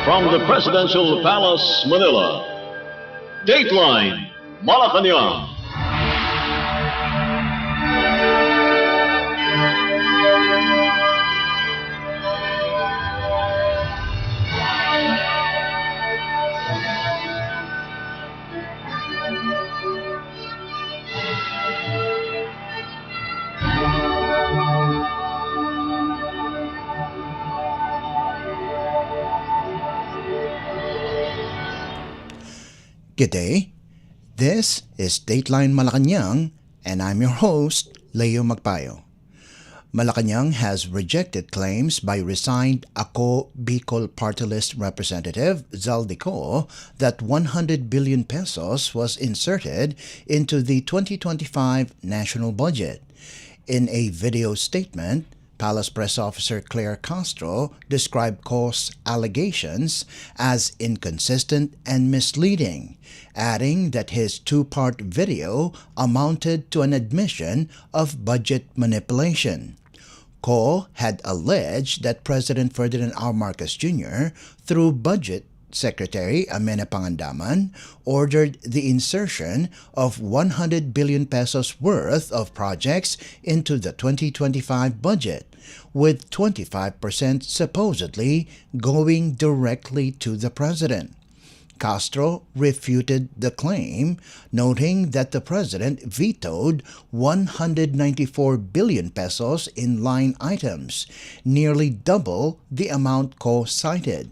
From the Presidential Palace, Manila, Dateline Malacañang. Good day. This is Dateline Malacañang, and I'm your host, Leo Magpayo. Malacañang has rejected claims by resigned Ako Bicol Party List Representative Zaldico that 100 billion pesos was inserted into the 2025 national budget. In a video statement, Palace Press Officer Claire Castro described Co's allegations as inconsistent and misleading, adding that his two-part video amounted to an admission of budget manipulation. Co had alleged that President Ferdinand R. Marcos Jr., through Budget Secretary Amena Pangandaman, ordered the insertion of 100 billion pesos worth of projects into the 2025 budget, with 25% supposedly going directly to the president. Castro refuted the claim, noting that the president vetoed 194 billion pesos in line items, nearly double the amount Co cited.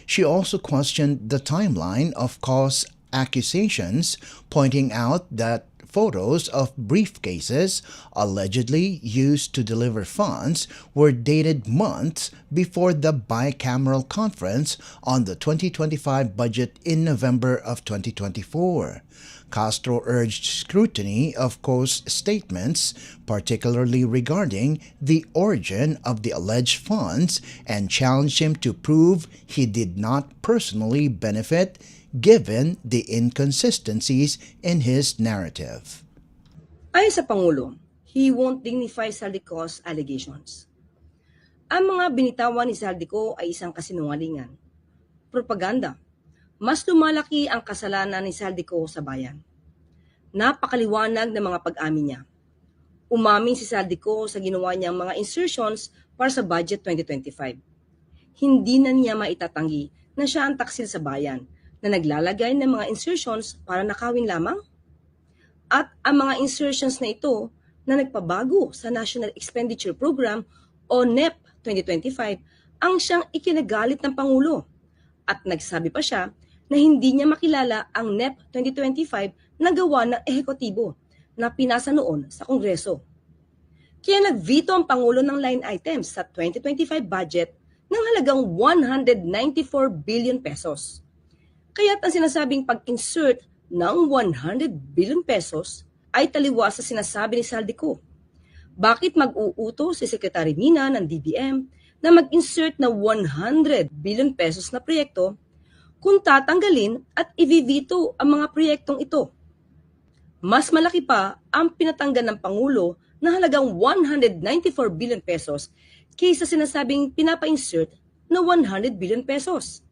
She also questioned the timeline of Co's accusations, pointing out that photos of briefcases allegedly used to deliver funds were dated months before the bicameral conference on the 2025 budget in November of 2024. Castro urged scrutiny of Co's statements, particularly regarding the origin of the alleged funds, and challenged him to prove he did not personally benefit given the inconsistencies in his narrative. Ayon sa Pangulo, he won't dignify Zaldico's allegations. Ang mga binitawan ni Zaldico ay isang kasinungalingan, propaganda. Mas lumalaki ang kasalanan ni Zaldico sa bayan. Napakaliwanag ng mga pag-amin niya. Umamin si Zaldico sa ginawa niyang mga insertions para sa Budget 2025. Hindi na niya maitatanggi na siya ang taksil sa bayan na naglalagay ng mga insertions para nakawin lamang? At ang mga insertions na ito na nagpabago sa National Expenditure Program o NEP 2025 ang siyang ikinagalit ng Pangulo. At nagsabi pa siya na hindi niya makilala ang NEP 2025 na gawa ng ehekutibo na pinasa noon sa Kongreso. Kaya nag-veto ang Pangulo ng line items sa 2025 budget ng halagang 194 billion pesos. Kaya't ang sinasabing pag-insert ng 100 billion pesos ay taliwas sa sinasabi ni Zaldico. Bakit mag-uuto si Secretary Mina ng DBM na mag-insert na 100 billion pesos na proyekto kung tatanggalin at i-veto ang mga proyektong ito? Mas malaki pa ang pinatanggal ng Pangulo na halagang 194 billion pesos kaysa sinasabing pinapa-insert na 100 billion pesos.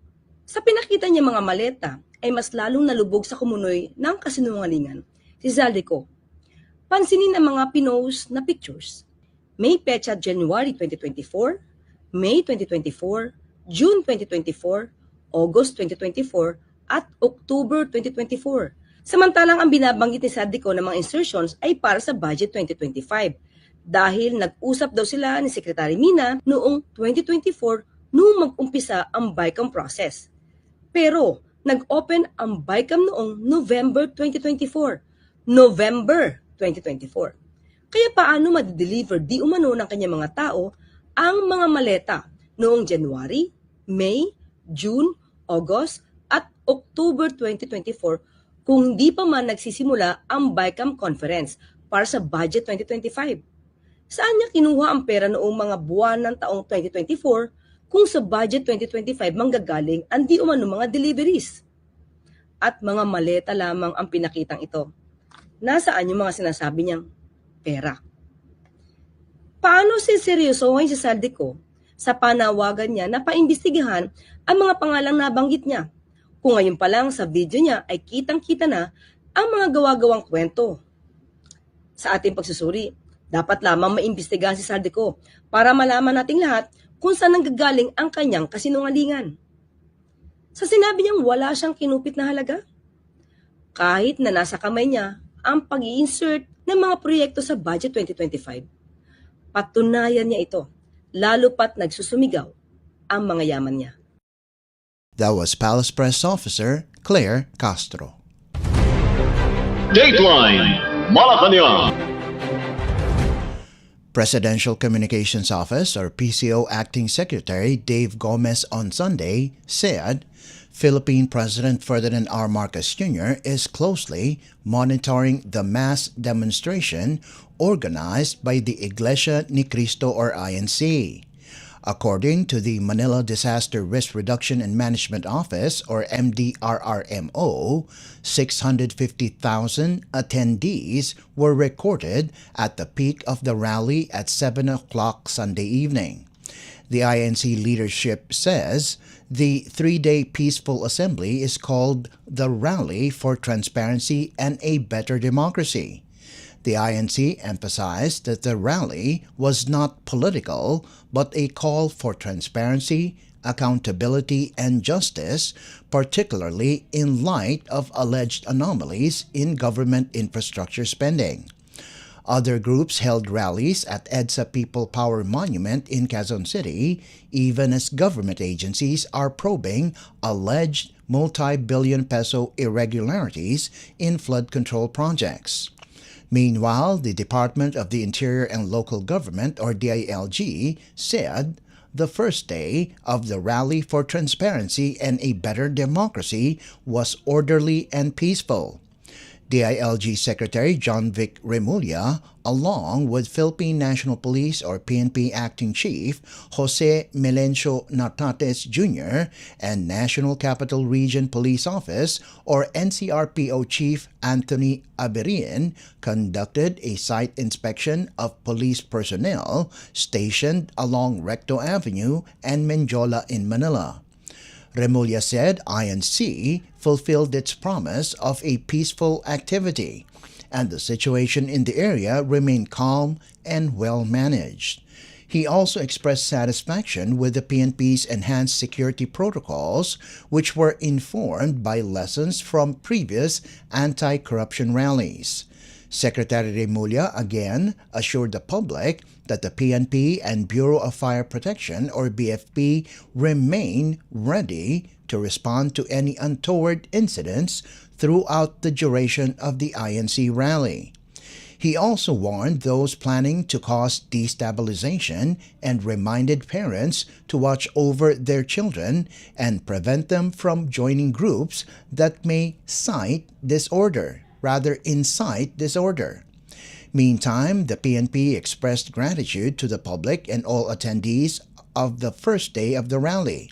Sa pinakita niya mga maleta ay mas lalong nalubog sa kumunoy ng kasinungalingan si Zaldico. Pansinin ang mga pinost na pictures. May petsa January 2024, May 2024, June 2024, August 2024, at October 2024. Samantalang ang binabanggit ni Zaldico ng mga insertions ay para sa Budget 2025 dahil nag-usap daw sila ni Secretary Mina noong 2024 noong mag-umpisa ang BICAM process. Pero nag-open ang BICAM noong November 2024. November 2024. Kaya paano ma-deliver di umano ng kanyang mga tao ang mga maleta noong January, May, June, August at October 2024 kung hindi pa man nagsisimula ang BICAM conference para sa Budget 2025? Saan niya kinuha ang pera noong mga buwan ng taong 2024 kung sa Budget 2025 manggagaling ang di umano mga deliveries? At mga maleta lamang ang pinakitang ito. Nasaan yung mga sinasabi niyang pera? Paano seryosohin si Zaldico sa panawagan niya na paimbestigahan ang mga pangalang nabanggit niya. Kung ngayon pa lang sa video niya ay kitang-kita na ang mga gawa-gawang kwento. Sa ating pagsusuri, dapat lamang maimbestigahan si Saldico para malaman nating lahat kung saan nanggagaling ang kanyang kasinungalingan. Sa sinabi niyang wala siyang kinupit na halaga, kahit na nasa kamay niya ang pag-i-insert ng mga proyekto sa Budget 2025. Patunayan niya ito, lalo pat nagsusumigaw ang mga yaman niya. That was Palace Press Officer Claire Castro. Dateline Malacañang. Presidential Communications Office or PCO Acting Secretary Dave Gomez on Sunday said Philippine President Ferdinand R. Marcos Jr. is closely monitoring the mass demonstration organized by the Iglesia Ni Cristo or INC. According to the Manila Disaster Risk Reduction and Management Office or MDRRMO, 650,000 attendees were recorded at the peak of the rally at 7 o'clock Sunday evening. The INC leadership says the three-day peaceful assembly is called the Rally for Transparency and a Better Democracy. The INC emphasized that the rally was not political but a call for transparency, accountability, and justice, particularly in light of alleged anomalies in government infrastructure spending. Other groups held rallies at EDSA People Power Monument in Quezon City, even as government agencies are probing alleged multi-billion peso irregularities in flood control projects. Meanwhile, the Department of the Interior and Local Government, or DILG, said the first day of the Rally for Transparency and a Better Democracy was orderly and peaceful. DILG Secretary John Vic Remulla, along with Philippine National Police or PNP Acting Chief Jose Melencio Nartates Jr. and National Capital Region Police Office or NCRPO Chief Anthony Aberin conducted a site inspection of police personnel stationed along Recto Avenue and Menjola in Manila. Remulla said INC fulfilled its promise of a peaceful activity, and the situation in the area remained calm and well managed. He also expressed satisfaction with the PNP's enhanced security protocols, which were informed by lessons from previous anti-corruption rallies. Secretary Remulla again assured the public that the PNP and Bureau of Fire Protection or BFP remain ready to respond to any untoward incidents throughout the duration of the INC rally. He also warned those planning to cause destabilization and reminded parents to watch over their children and prevent them from joining groups that may incite disorder. Meantime, the PNP expressed gratitude to the public and all attendees of the first day of the rally.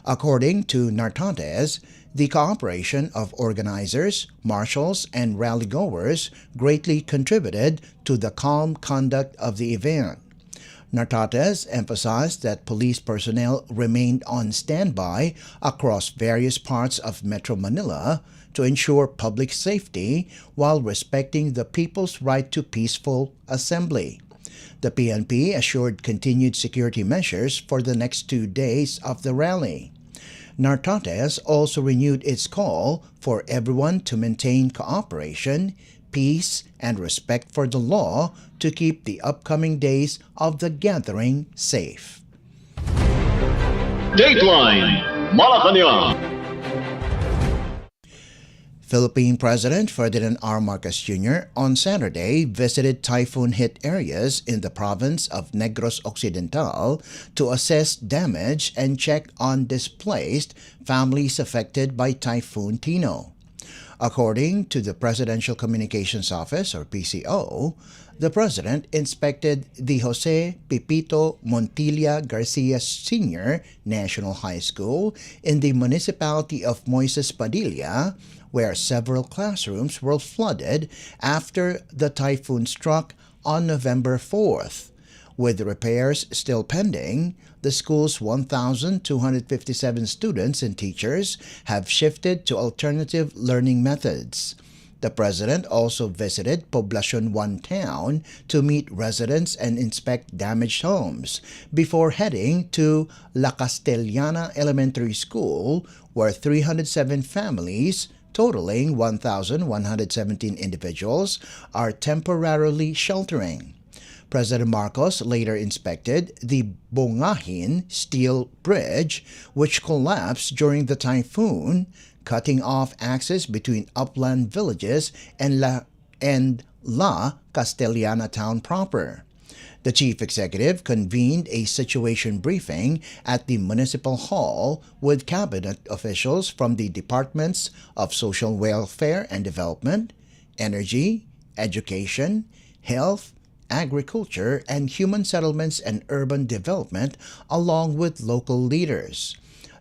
According to Nartates, the cooperation of organizers, marshals, and rally-goers greatly contributed to the calm conduct of the event. Nartates emphasized that police personnel remained on standby across various parts of Metro Manila to ensure public safety while respecting the people's right to peaceful assembly. The PNP assured continued security measures for the next 2 days of the rally. Nartates also renewed its call for everyone to maintain cooperation, peace, and respect for the law to keep the upcoming days of the gathering safe. Dateline Malacañang. Philippine President Ferdinand R. Marcos Jr. on Saturday visited typhoon-hit areas in the province of Negros Occidental to assess damage and check on displaced families affected by Typhoon Tino. According to the Presidential Communications Office, or PCO, the President inspected the Jose Pipito Montilla Garcia Sr. National High School in the municipality of Moises Padilla, where several classrooms were flooded after the typhoon struck on November 4th. With repairs still pending, the school's 1,257 students and teachers have shifted to alternative learning methods. The president also visited Poblacion 1 town to meet residents and inspect damaged homes before heading to La Castellana Elementary School, where 307 families, totaling 1,117 individuals, are temporarily sheltering. President Marcos later inspected the Bongahin Steel Bridge, which collapsed during the typhoon, cutting off access between upland villages and La Castellana town proper. The chief executive convened a situation briefing at the municipal hall with cabinet officials from the Departments of Social Welfare and Development, Energy, Education, Health, Agriculture, and Human Settlements and Urban Development, along with local leaders.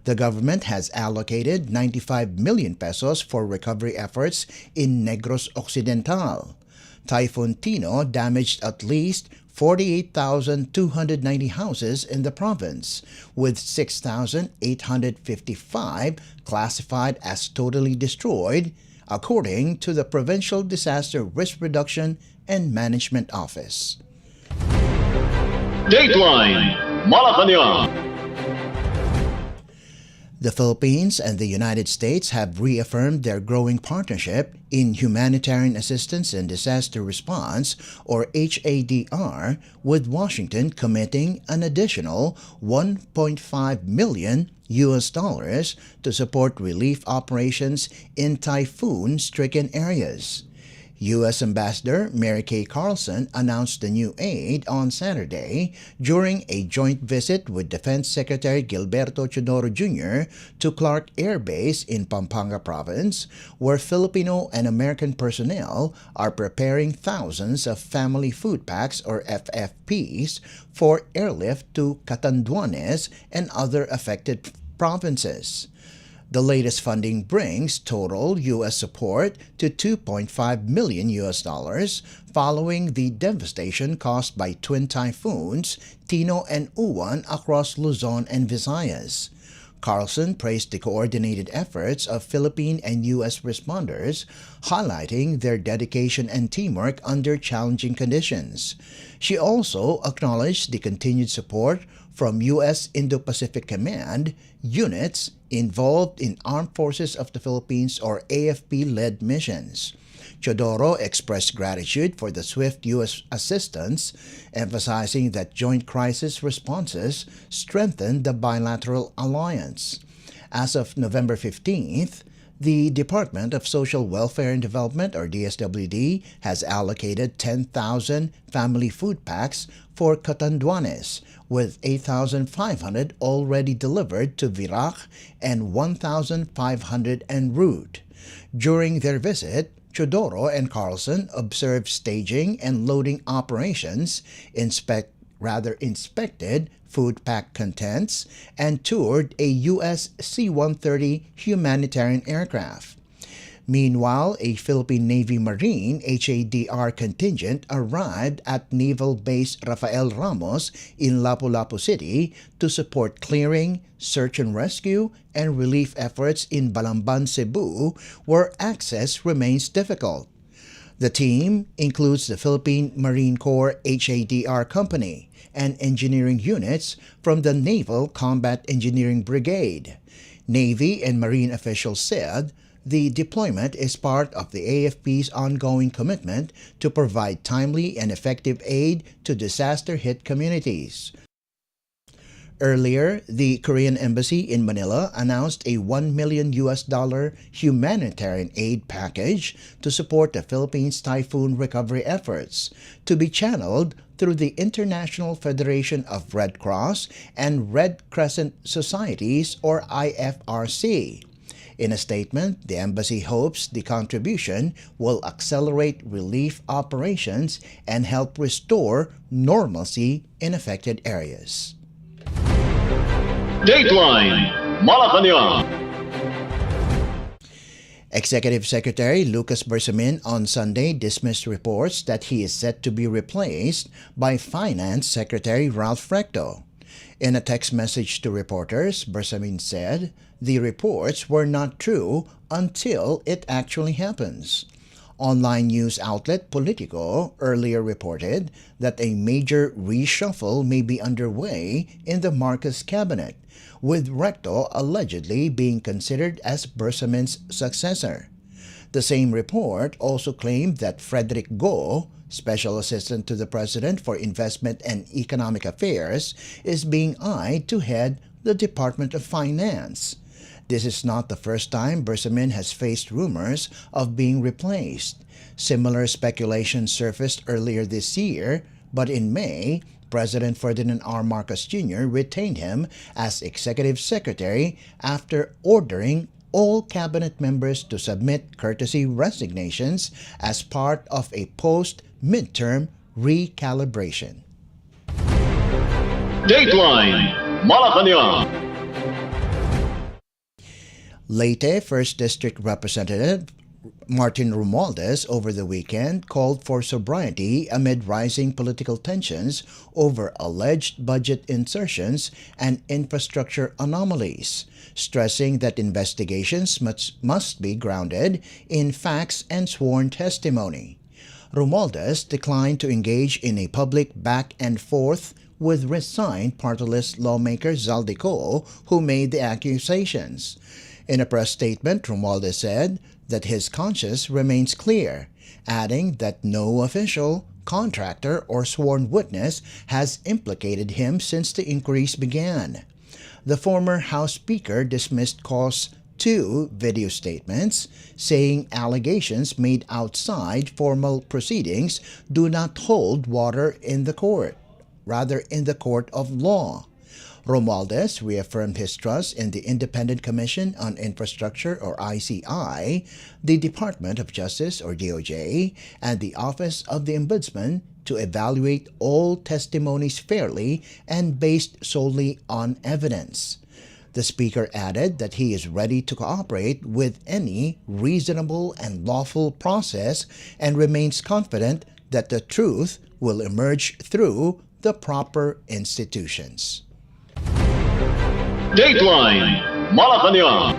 The government has allocated 95 million pesos for recovery efforts in Negros Occidental. Typhoon Tino damaged at least 48,290 houses in the province, with 6,855 classified as totally destroyed, according to the Provincial Disaster Risk Reduction and Management Office. Dateline Malacañang. The Philippines and the United States have reaffirmed their growing partnership in humanitarian assistance and disaster response, or HADR, with Washington committing an additional $1.5 million to support relief operations in typhoon-stricken areas. U.S. Ambassador Mary Kay Carlson announced the new aid on Saturday during a joint visit with Defense Secretary Gilberto Chodoro Jr. to Clark Air Base in Pampanga Province, where Filipino and American personnel are preparing thousands of family food packs, or FFPs, for airlift to Catanduanes and other affected provinces. The latest funding brings total U.S. support to $2.5 million following the devastation caused by twin typhoons Tino and Uwan across Luzon and Visayas. Carlson praised the coordinated efforts of Philippine and U.S. responders, highlighting their dedication and teamwork under challenging conditions. She also acknowledged the continued support from U.S. Indo-Pacific Command units involved in Armed Forces of the Philippines, or AFP-led missions. Chodoro expressed gratitude for the swift U.S. assistance, emphasizing that joint crisis responses strengthen the bilateral alliance. As of November 15th, the Department of Social Welfare and Development, or DSWD, has allocated 10,000 family food packs for Catanduanes, with 8,500 already delivered to Virac and 1,500 en route. During their visit, Chodoro and Carlson observed staging and loading operations, inspected food pack contents, and toured a U.S. C-130 humanitarian aircraft. Meanwhile, a Philippine Navy Marine HADR contingent arrived at Naval Base Rafael Ramos in Lapu-Lapu City to support clearing, search and rescue, and relief efforts in Balamban, Cebu, where access remains difficult. The team includes the Philippine Marine Corps HADR Company and engineering units from the Naval Combat Engineering Brigade. Navy and Marine officials said the deployment is part of the AFP's ongoing commitment to provide timely and effective aid to disaster-hit communities. Earlier, the Korean Embassy in Manila announced a $1 million humanitarian aid package to support the Philippines' typhoon recovery efforts, to be channeled through the International Federation of Red Cross and Red Crescent Societies, or IFRC. In a statement, the embassy hopes the contribution will accelerate relief operations and help restore normalcy in affected areas. Dateline Malacañang. Executive Secretary Lucas Bersamin on Sunday dismissed reports that he is set to be replaced by Finance Secretary Ralph Recto. In a text message to reporters, Bersamin said the reports were not true until it actually happens. Online news outlet Politico earlier reported that a major reshuffle may be underway in the Marcos cabinet, with Recto allegedly being considered as Bersamin's successor. The same report also claimed that Frederick Go, Special Assistant to the President for Investment and Economic Affairs, is being eyed to head the Department of Finance. This is not the first time Bersamin has faced rumors of being replaced. Similar speculation surfaced earlier this year, but in May, President Ferdinand R. Marcos Jr. retained him as Executive Secretary after ordering all cabinet members to submit courtesy resignations as part of a post-midterm recalibration. Dateline Malacañang. Leyte 1st District Representative Martin Romualdez over the weekend called for sobriety amid rising political tensions over alleged budget insertions and infrastructure anomalies, stressing that investigations must be grounded in facts and sworn testimony. Romualdez declined to engage in a public back and forth with resigned party list lawmaker Zaldico, who made the accusations. In a press statement, Romualdez said that his conscience remains clear, adding that no official, contractor, or sworn witness has implicated him since the inquiries began. The former House Speaker dismissed Cause 2 video statements, saying allegations made outside formal proceedings do not hold water in the court, rather in the court of law. Romualdez reaffirmed his trust in the Independent Commission on Infrastructure, or ICI, the Department of Justice, or DOJ, and the Office of the Ombudsman to evaluate all testimonies fairly and based solely on evidence. The Speaker added that he is ready to cooperate with any reasonable and lawful process and remains confident that the truth will emerge through the proper institutions. Dateline Malacañang.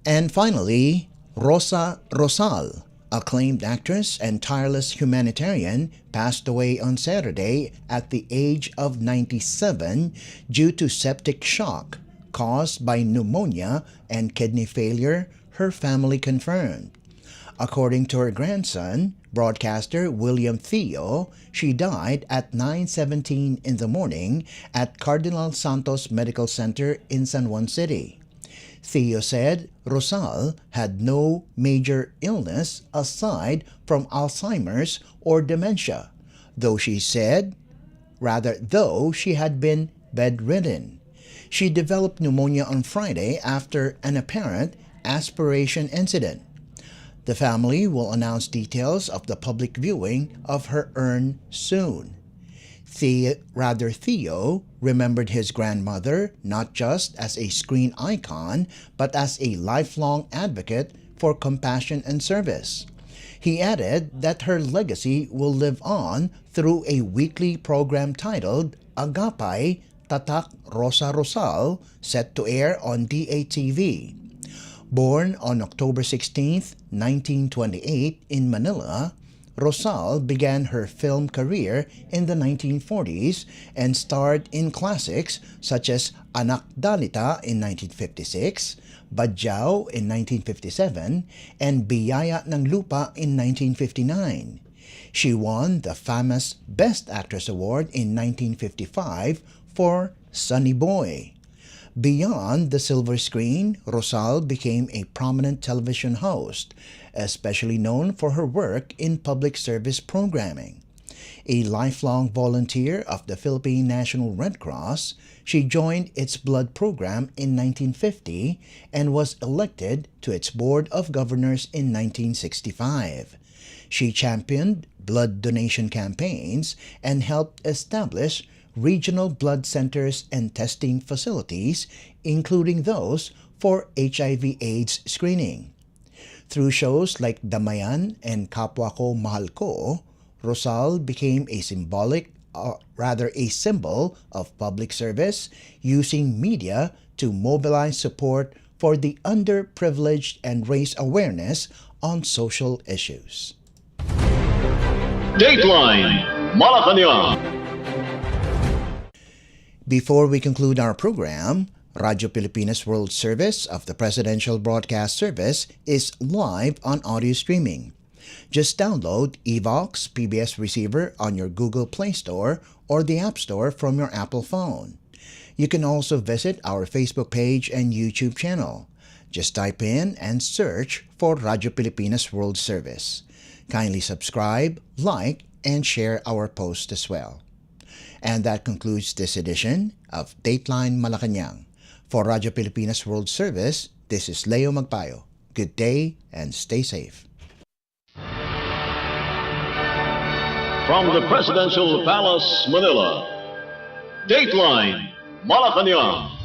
And finally, Rosa Rosal, acclaimed actress and tireless humanitarian, passed away on Saturday at the age of 97 due to septic shock caused by pneumonia and kidney failure, her family confirmed. According to her grandson, broadcaster William Theo, she died at 9:17 in the morning at Cardinal Santos Medical Center in San Juan City. Theo said Rosal had no major illness aside from Alzheimer's or dementia, though she had been bedridden. She developed pneumonia on Friday after an apparent aspiration incident. The family will announce details of the public viewing of her urn soon. Theo remembered his grandmother not just as a screen icon, but as a lifelong advocate for compassion and service. He added that her legacy will live on through a weekly program titled Agapay Tatak Rosa Rosal, set to air on DATV. Born on October 16, 1928 in Manila, Rosal began her film career in the 1940s and starred in classics such as Anak Dalita in 1956, Badjao in 1957, and Biyaya ng Lupa in 1959. She won the famous Best Actress Award in 1955 for Sunny Boy. Beyond the silver screen, Rosal became a prominent television host, especially known for her work in public service programming. A lifelong volunteer of the Philippine National Red Cross, she joined its blood program in 1950 and was elected to its Board of Governors in 1965. She championed blood donation campaigns and helped establish regional blood centers and testing facilities, including those for HIV/AIDS screening. Through shows like Damayan and Kapwa Ko Mahal Ko, Rosal became a symbol of public service, using media to mobilize support for the underprivileged and raise awareness on social issues. Dateline Malacañang. Before we conclude our program, Radyo Pilipinas World Service of the Presidential Broadcast Service is live on audio streaming. Just download Evox PBS Receiver on your Google Play Store or the App Store from your Apple phone. You can also visit our Facebook page and YouTube channel. Just type in and search for Radyo Pilipinas World Service. Kindly subscribe, like, and share our post as well. And that concludes this edition of Dateline Malacañang. For Radyo Pilipinas World Service, this is Leo Magpayo. Good day and stay safe. From the Presidential Palace, Manila, Dateline Malacañang.